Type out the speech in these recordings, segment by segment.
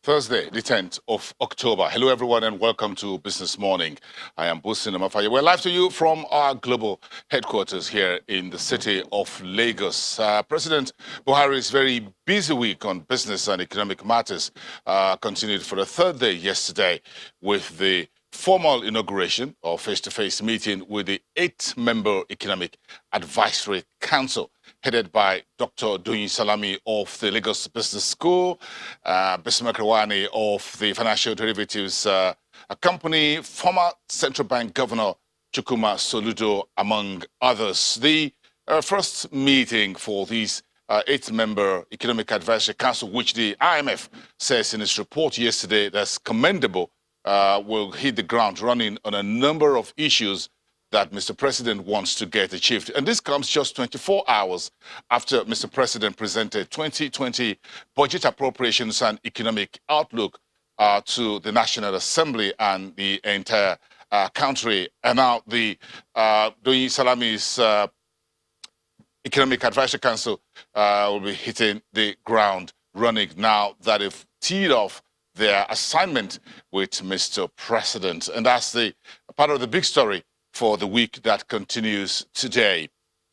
Thursday, the 10th of October. Hello, everyone, and welcome to Business Morning. I am Bosin Amafaye. We're live to you from our global headquarters here in the city of Lagos. President Buhari's very busy week on business and economic matters continued for the third day yesterday with the formal inauguration or face-to-face meeting with the 8-member Economic Advisory Council, headed by Dr. Doyin Salami of the Lagos Business School, Bismarck Rawani of the Financial Derivatives Company, former Central Bank Governor Chukwuma Soludo, among others. The first meeting for these 8-member Economic Advisory Council, which the IMF says in its report yesterday that's commendable, will hit the ground running on a number of issues that Mr. President wants to get achieved. And this comes just 24 hours after Mr. President presented 2020 budget appropriations and economic outlook to the National Assembly and the entire country. And now the Doyin Salami's Economic Advisory Council will be hitting the ground running now that they've teed off their assignment with Mr. President. And that's the part of the big story for the week that continues today.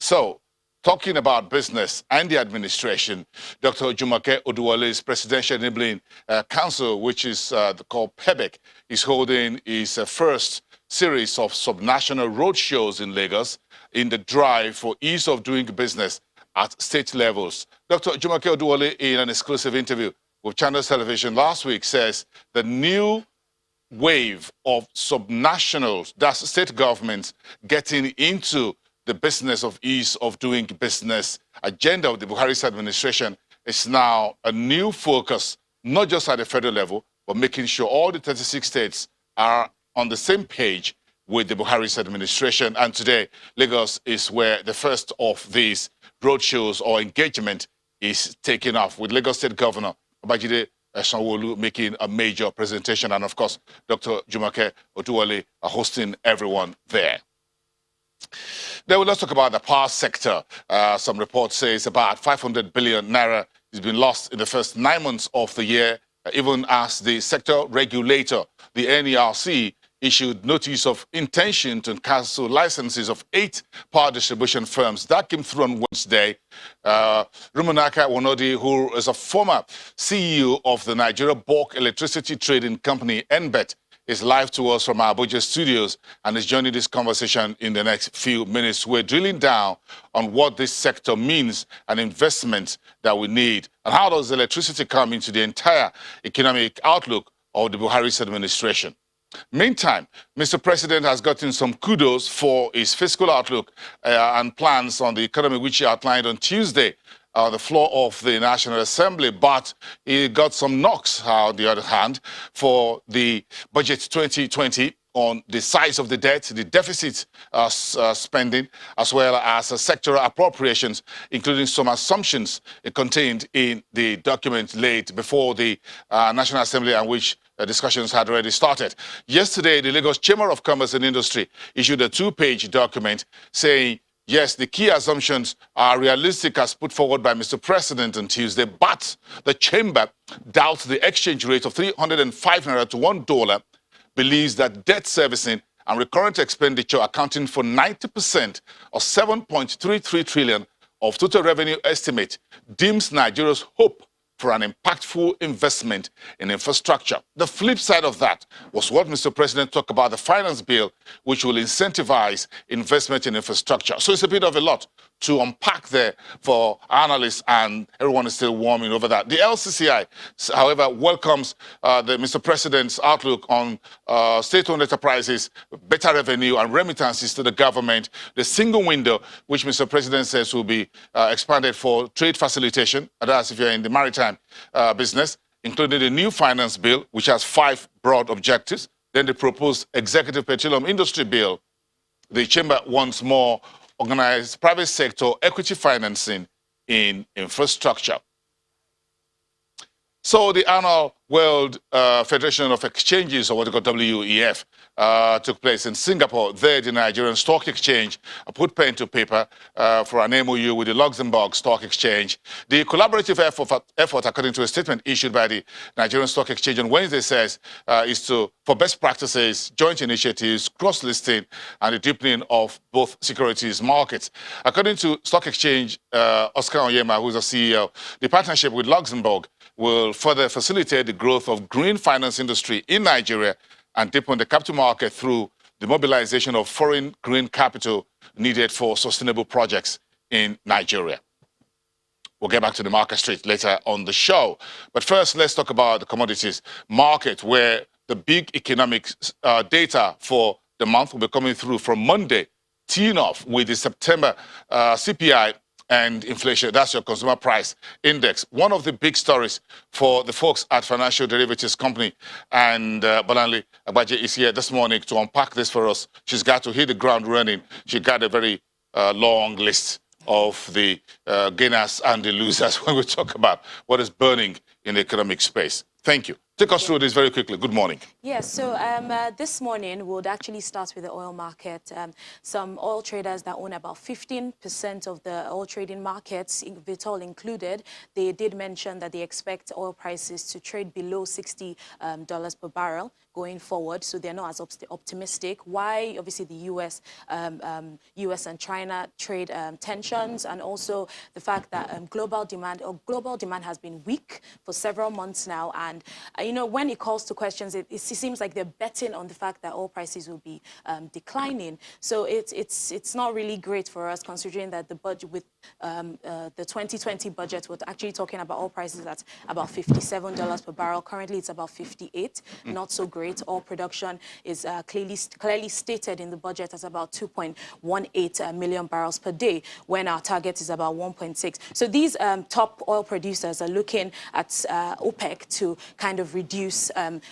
So, talking about business and the administration, Dr. Jumoke Oduwole's Presidential Enabling Council, which is called PEBEC, is holding its first series of subnational roadshows in Lagos in the drive for ease of doing business at state levels. Dr. Jumoke Oduwole, in an exclusive interview with Channels Television last week, says the new wave of subnationals, that's state governments, getting into the business of ease of doing business agenda of the Buhari's administration is now a new focus, not just at the federal level, but making sure all the 36 states are on the same page with the Buhari's administration. And today, Lagos is where the first of these roadshows or engagement is taking off, with Lagos State Governor Babajide Sanwo-Olu making a major presentation, and of course, Dr. Jumoke Oduwole hosting everyone there. Then let's talk about the power sector. Some reports say about 500 billion naira has been lost in the first 9 months of the year, even as the sector regulator, the NERC, issued notice of intention to cancel licenses of 8 power distribution firms. That came through on Wednesday. Rumunaka Wonodi, who is a former CEO of the Nigeria Bulk Electricity Trading Company, NBET, is live to us from our Abuja studios and is joining this conversation in the next few minutes. We're drilling down on what this sector means and investment that we need, and how does electricity come into the entire economic outlook of the Buhari's administration. Meantime, Mr. President has gotten some kudos for his fiscal outlook and plans on the economy, which he outlined on Tuesday on the floor of the National Assembly, but he got some knocks, on the other hand, for the budget 2020 on the size of the debt, the deficit spending, as well as sectoral appropriations, including some assumptions contained in the document laid before the National Assembly, and which discussions had already started. Yesterday, the Lagos Chamber of Commerce and Industry issued a 2-page document saying, yes, the key assumptions are realistic as put forward by Mr. President on Tuesday, but the Chamber doubts the exchange rate of 305 naira to $1, believes that debt servicing and recurrent expenditure accounting for 90% or 7.33 trillion of total revenue estimate deems Nigeria's hope for an impactful investment in infrastructure. The flip side of that was what Mr. President talked about, the finance bill, which will incentivize investment in infrastructure. So it's a bit of a lot to unpack there for analysts, and everyone is still warming over that. The LCCI, however, welcomes Mr. President's outlook on state-owned enterprises, better revenue and remittances to the government, the single window, which Mr. President says will be expanded for trade facilitation, and that's if you're in the maritime business, including the new finance bill, which has 5 broad objectives, then the proposed executive petroleum industry bill. The chamber wants more organized private sector equity financing in infrastructure. So the annual World Federation of Exchanges, or what they call WEF, took place in Singapore. There, the Nigerian Stock Exchange put pen to paper for an MOU with the Luxembourg Stock Exchange. The collaborative effort, according to a statement issued by the Nigerian Stock Exchange on Wednesday, says is for best practices, joint initiatives, cross-listing, and the deepening of both securities markets. According to Stock Exchange, Oscar Onyema, who's the CEO, the partnership with Luxembourg will further facilitate the growth of green finance industry in Nigeria and deepen the capital market through the mobilization of foreign green capital needed for sustainable projects in Nigeria. We'll get back to the market street later on the show. But first, let's talk about the commodities market, where the big economic data for the month will be coming through from Monday, teeing off with the September CPI and inflation. That's your consumer price index. One of the big stories for the folks at Financial Derivatives Company, and Bolanle Agbaje is here this morning to unpack this for us. She's got to hit the ground running. She got a very long list of the gainers and the losers when we talk about what is burning in the economic space. Thank you. Take us through this very quickly. Good morning. Yes, so this morning we'll actually start with the oil market. Some oil traders that own about 15% of the oil trading markets, Vitol included, they did mention that they expect oil prices to trade below $60 per barrel going forward, so they're not as optimistic. Why? Obviously, the U.S. And China trade tensions, and also the fact that global demand has been weak for several months now. And you know, when it calls to questions, it seems like they're betting on the fact that oil prices will be declining. So it's not really great for us, considering that the budget with the 2020 budget, we're actually talking about oil prices at about $57 per barrel. Currently, it's about 58. Not so great. Oil production is clearly stated in the budget as about 2.18 million barrels per day, when our target is about 1.6. So these top oil producers are looking at OPEC to kind of reduce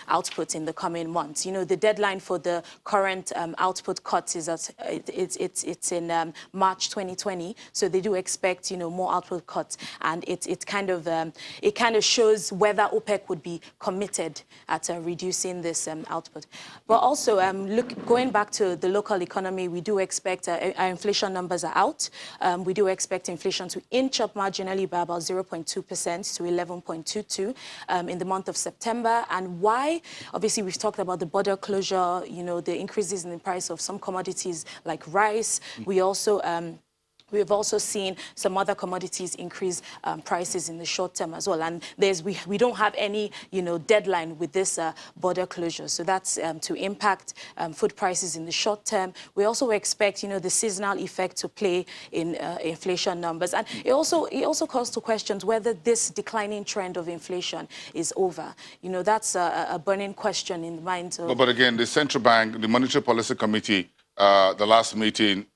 output in the coming months. You know, the deadline for the current output cuts is at it's in March 2020. So they do expect, you know, more output cuts, and it kind of shows whether OPEC would be committed at reducing this output. But also, going back to the local economy, we do expect our inflation numbers are out. We do expect inflation to inch up marginally by about 0.2% to 11.22 in the month of September. And why? Obviously, we've talked about the border closure, you know, the increases in the price of some commodities like rice. We've also seen some other commodities increase prices in the short term as well. And we don't have any, you know, deadline with this border closure. So that's to impact food prices in the short term. We also expect, you know, the seasonal effect to play in inflation numbers. And it also calls to questions whether this declining trend of inflation is over. You know, that's a burning question in the minds of... But again, the central bank, the Monetary Policy Committee, the last meeting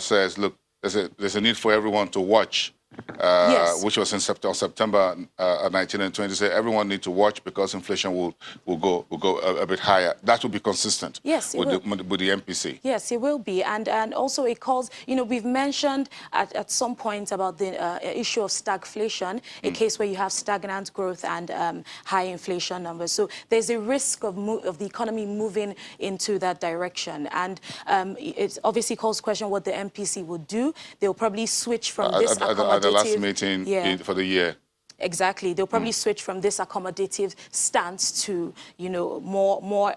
says, look, there's a need for everyone to watch, yes. which was in September 19 and 20. Say everyone need to watch because inflation will go a bit higher. That will be consistent. Yes, with the MPC. Yes, it will be, and also it calls. You know, we've mentioned at some point about the issue of stagflation, a case where you have stagnant growth and high inflation numbers. So there's a risk of the economy moving into that direction, and it obviously calls question what the MPC would do. They'll probably switch from this accommodative... At the last meeting for the year. Exactly. They'll probably switch from this accommodative stance to, you know, more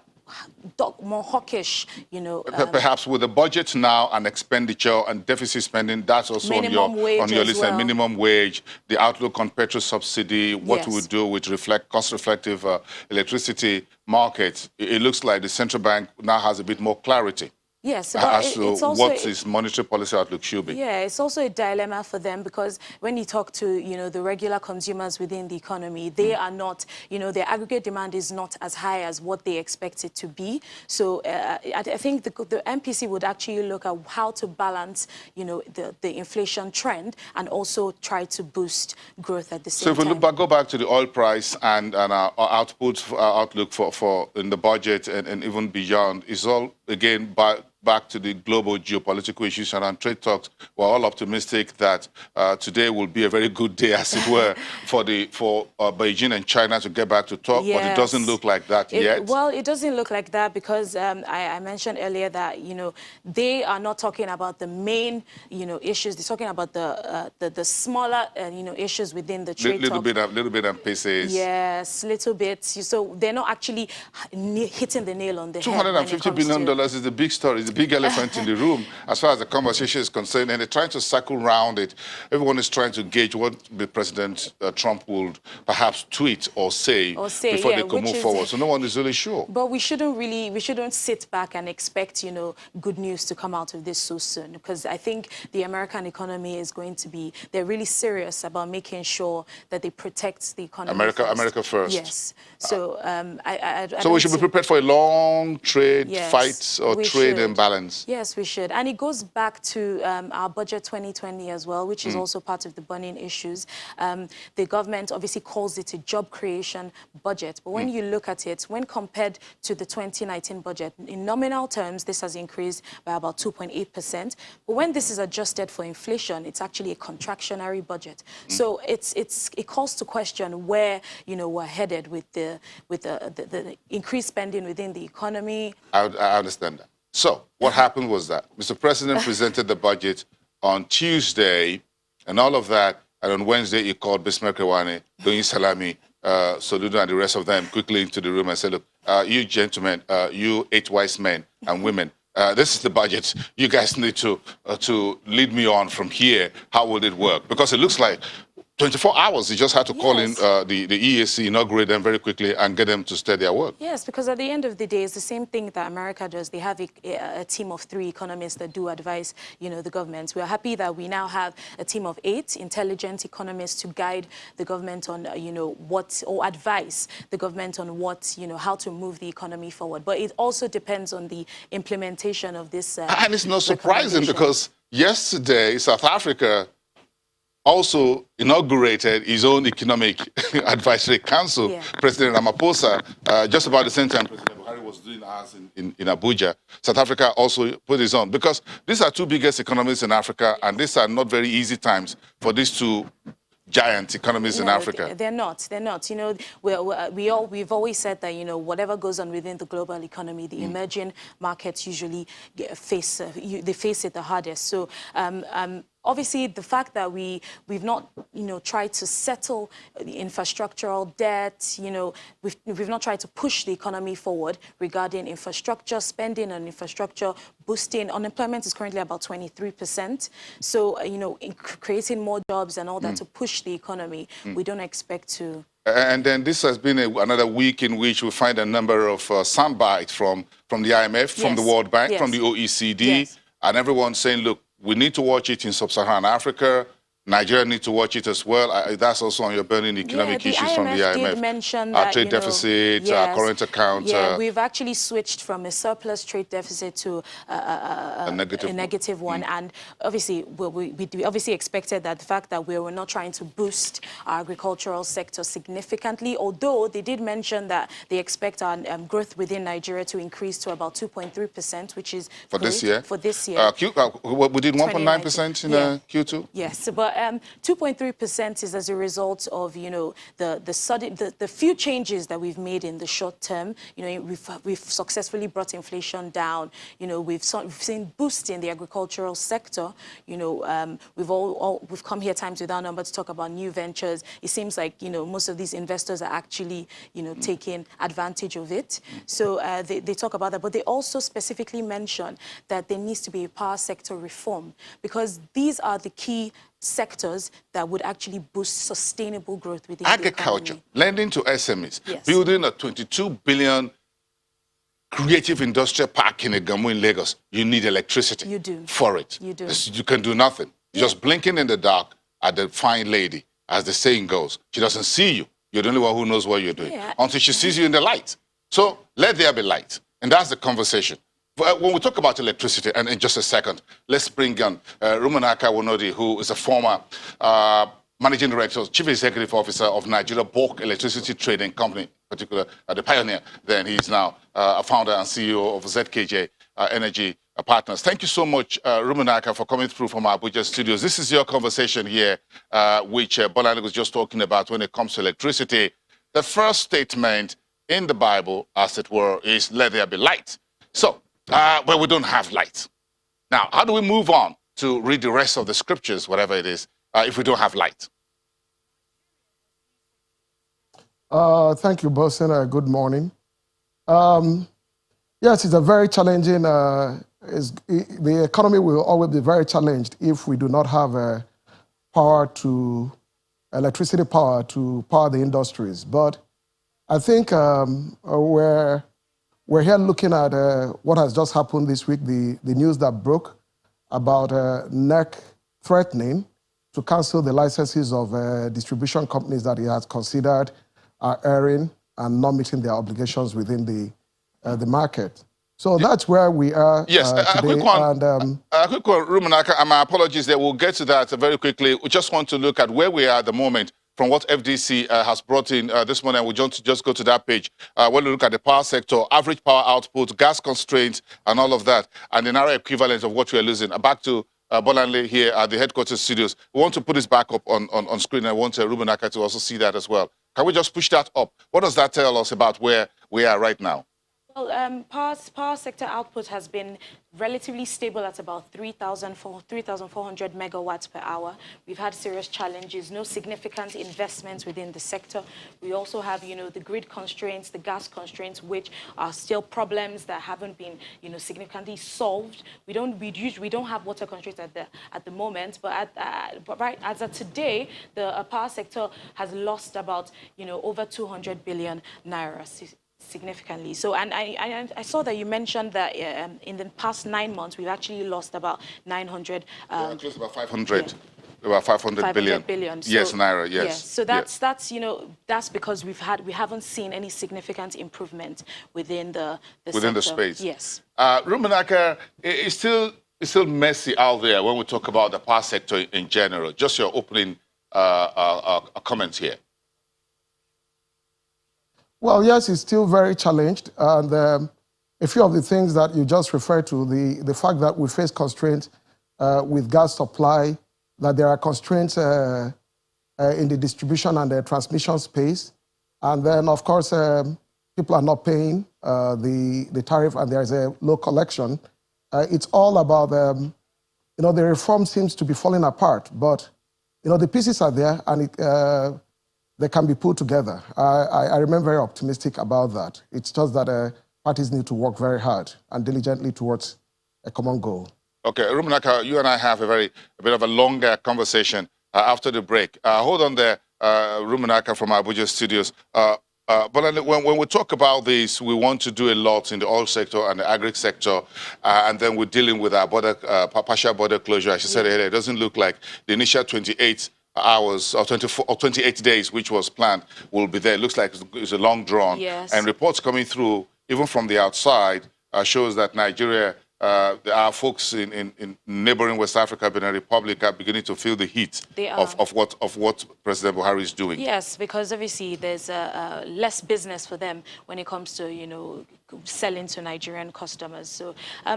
hawkish, you know. Perhaps with the budget now and expenditure and deficit spending, that's also on your list. Well. Minimum wage, the outlook on petrol subsidy, what we do with cost-reflective electricity markets. It looks like the central bank now has a bit more clarity. Yes, as to what its monetary policy outlook should be. Yeah, it's also a dilemma for them, because when you talk to, you know, the regular consumers within the economy, they are not, you know, their aggregate demand is not as high as what they expect it to be. So I think the MPC would actually look at how to balance, you know, the inflation trend and also try to boost growth at the same time. So if we go back to the oil price and our outlook for in the budget and even beyond, is all again back to the global geopolitical issues around trade talks, we're all optimistic that today will be a very good day, as it were, for Beijing and China to get back to talk. Yes. But it doesn't look like that yet. Well, it doesn't look like that because I mentioned earlier that, they are not talking about the main, issues. They're talking about the smaller, issues within the trade Little talks. bit of pieces. Yes, little bit. So they're not actually hitting the nail on the head. $250 billion is the big story, it's the big elephant in the room as far as the conversation is concerned, and they're trying to circle around it. Everyone is trying to gauge what the President Trump will perhaps tweet or say before they can move forward. So no one is really sure. But we shouldn't sit back and expect, good news to come out of this so soon, because I think the American economy is going to be, they're really serious about making sure that they protect the economy America first. Yes. So so we should be prepared for a long trade fight or trade should. imbalance. Yes, we should. And it goes back to our budget 2020 as well, which is also part of the burning issues. The government obviously calls it a job creation budget. But when you look at it, when compared to the 2019 budget, in nominal terms, this has increased by about 2.8%. But when this is adjusted for inflation, it's actually a contractionary budget. So it calls to question where, we're headed with the increased spending within the economy. I understand that. So what happened was that Mr. President presented the budget on Tuesday and all of that. And on Wednesday, he called Bismarck Kewane, Doyin Salami, Soludo, and the rest of them quickly into the room and said, look, you gentlemen, you 8 wise men and women, this is the budget. You guys need to lead me on from here. How will it work? Because it looks like 24 hours, you just had to call in the EAC, inaugurate them very quickly, and get them to start their work. Yes, because at the end of the day, it's the same thing that America does. They have a team of 3 economists that do advise, the government. We are happy that we now have a team of 8 intelligent economists to guide the government on, or advise the government on what, how to move the economy forward. But it also depends on the implementation of this. And it's not surprising because yesterday, South Africa also inaugurated his own economic advisory council. President Ramaphosa, just about the same time President Buhari was doing ours in Abuja. South Africa also put his own, because these are 2 biggest economies in Africa, and these are not very easy times for these 2 giant economies in Africa. They're not. We've always said that, whatever goes on within the global economy, the emerging markets usually face it the hardest. So obviously, the fact that we've not, tried to settle the infrastructural debt, we've not tried to push the economy forward regarding infrastructure spending and infrastructure boosting. Unemployment is currently about 23%. So, creating more jobs and all that to push the economy, we don't expect to. And then this has been another week in which we find a number of sound bites from the IMF, from the World Bank, from the OECD, and everyone saying, look, we need to watch it in sub-Saharan Africa. Nigeria needs to watch it as well. That's also on your burning economic issues from the IMF. Did mention our that, trade deficit, our current account. Yeah, we've actually switched from a surplus trade deficit to a negative one. And obviously, we obviously expected that the fact that we were not trying to boost our agricultural sector significantly, although they did mention that they expect our growth within Nigeria to increase to about 2.3%, which is for this year. For this year. We did 1.9% in Q2? Yes, but 2.3% is as a result of, the few changes that we've made in the short term. We've successfully brought inflation down. We've seen boost in the agricultural sector. We've come here times without number to talk about new ventures. It seems like, most of these investors are actually, taking advantage of it. So they talk about that, but they also specifically mention that there needs to be a power sector reform, because these are the key sectors that would actually boost sustainable growth within agriculture, lending to SMEs, yes. Building a 22 billion creative industrial park in Igamu in Lagos. You need electricity. You do. For it. You do. You can do nothing. You're just blinking in the dark at the fine lady, as the saying goes. She doesn't see you. You're the only one who knows what you're doing until she sees you in the light. So let there be light. And that's the conversation. When we talk about electricity, and in just a second, let's bring on Rumunaka Wonodi, who is a former Managing Director, Chief Executive Officer of Nigeria Bulk Electricity Trading Company, in particular the pioneer. Then he's now a founder and CEO of ZKJ Energy partners. Thank you so much, Rumunaka, for coming through from our Abuja studios. This is your conversation here, which Bolani was just talking about when it comes to electricity. The first statement in the Bible, as it were, is let there be light. So, but we don't have light. Now, how do we move on to read the rest of the scriptures, whatever it is, if we don't have light? Thank you, Bosin. Good morning. Yes, it's a very challenging, the economy will always be very challenged if we do not have electricity power to power the industries. But I think we're here looking at what has just happened this week, the news that broke about NERC threatening to cancel the licenses of distribution companies that it has considered are erring and not meeting their obligations within the market. So that's where we are yes, today. A quick one, Rumunaka, and my apologies there. We'll get to that very quickly. We just want to look at where we are at the moment from what FDC has brought in this morning. We'll just go to that page. When we look at the power sector, average power output, gas constraints, and all of that, and the narrow equivalent of what we are losing. Back to Bolanle here at the headquarters studios. We want to put this back up on screen. I want Rumunaka to also see that as well. Can we just push that up? What does that tell us about where we are right now? Well, power sector output has been relatively stable at about 3,400 megawatts per hour. We've had serious challenges, no significant investments within the sector. We also have, the grid constraints, the gas constraints, which are still problems that haven't been, significantly solved. We don't have water constraints at the moment, but right as of today, the power sector has lost about, over 200 billion naira. Significantly. So, and I saw that you mentioned that in the past 9 months, we've actually lost about 900. Close about 500. Yeah. About 500 billion. So, yes, naira. Yes. Yes. So that's because we haven't seen any significant improvement within the space. Yes. Rumunaka, it's still messy out there when we talk about the power sector in general. Just your opening comments here. Well, yes, it's still very challenged. And a few of the things that you just referred to, the fact that we face constraints with gas supply, that there are constraints in the distribution and the transmission space. And then, of course, people are not paying the tariff and there is a low collection. It's all about, the reform seems to be falling apart. But, the pieces are there and they can be put together. I remain very optimistic about that. It's just that parties need to work very hard and diligently towards a common goal. Okay, Rumunaka, you and I have a bit of a longer conversation after the break. Hold on there, Rumunaka from Abuja studios. But when we talk about this, we want to do a lot in the oil sector and the agri sector, and then we're dealing with our partial border closure. As you said earlier, it doesn't look like the initial 28 hours or 24 or 28 days, which was planned, will be there. It looks like it's a long drawn. Yes. And reports coming through, even from the outside, shows that Nigeria, our folks in neighboring West Africa, Benin Republic, are beginning to feel the heat of what President Buhari is doing. Yes, because obviously there's less business for them when it comes to selling to Nigerian customers. So,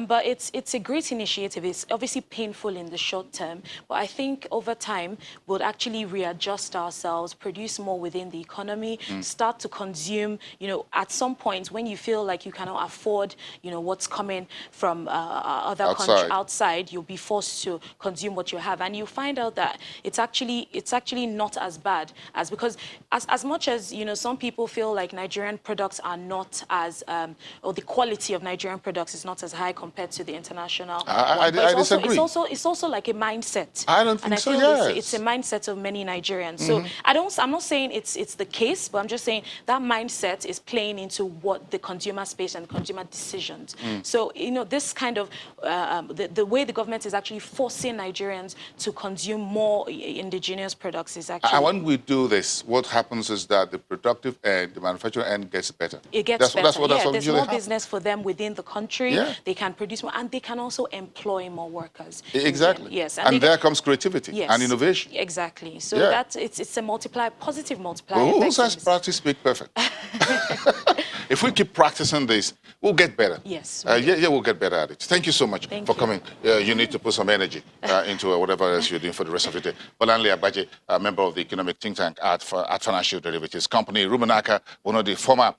but it's a great initiative. It's obviously painful in the short term, but I think over time we'll actually readjust ourselves, produce more within the economy, start to consume. At some point when you feel like you cannot afford, what's coming from other countries outside, you'll be forced to consume what you have, and you find out that it's actually not as bad as, because as much as some people feel like Nigerian products are not as or the quality of Nigerian products is not as high compared to the international. I disagree. It's also like a mindset. I don't think so. Yes. It's a mindset of many Nigerians. So I'm not saying it's the case, but I'm just saying that mindset is playing into what the consumer space and consumer decisions. So this kind of the way the government is actually forcing Nigerians to consume more indigenous products is actually. And when we do this, what happens is that the productive end, the manufacturing end, gets better. It gets better. There's more business for them within the country. Yeah. They can produce more, and they can also employ more workers. Exactly. Yes. And there comes creativity and innovation. Exactly. So it's a positive multiplier. Who says practice speak perfect? If we keep practicing this, we'll get better. Yes. We'll get better at it. Thank you so much for you. coming. You need to put some energy into whatever else you're doing for the rest of the day. Bolanle Agbaje, a member of the economic think tank at Financial Derivatives Company. Rubenaka, one of the former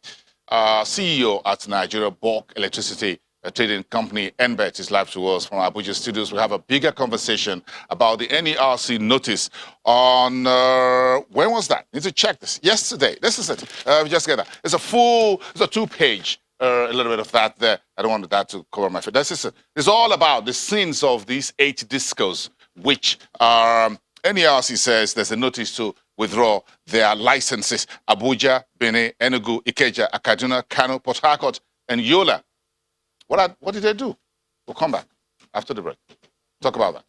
CEO at Nigeria Bulk Electricity Trading Company, NBET, is live to us from Abuja studios. We have a bigger conversation about the NERC notice on, when was that? Need to check this. Yesterday. This is it. We just get that. It's a 2-page, a little bit of that there. I don't want that to cover my face. This is it. It's all about the sins of these 8 discos, which NERC says there's a notice to withdraw their licenses. Abuja, Benin, Enugu, Ikeja, Kaduna, Kano, Port Harcourt, and Yola. What did they do? We'll come back after the break. Talk about that.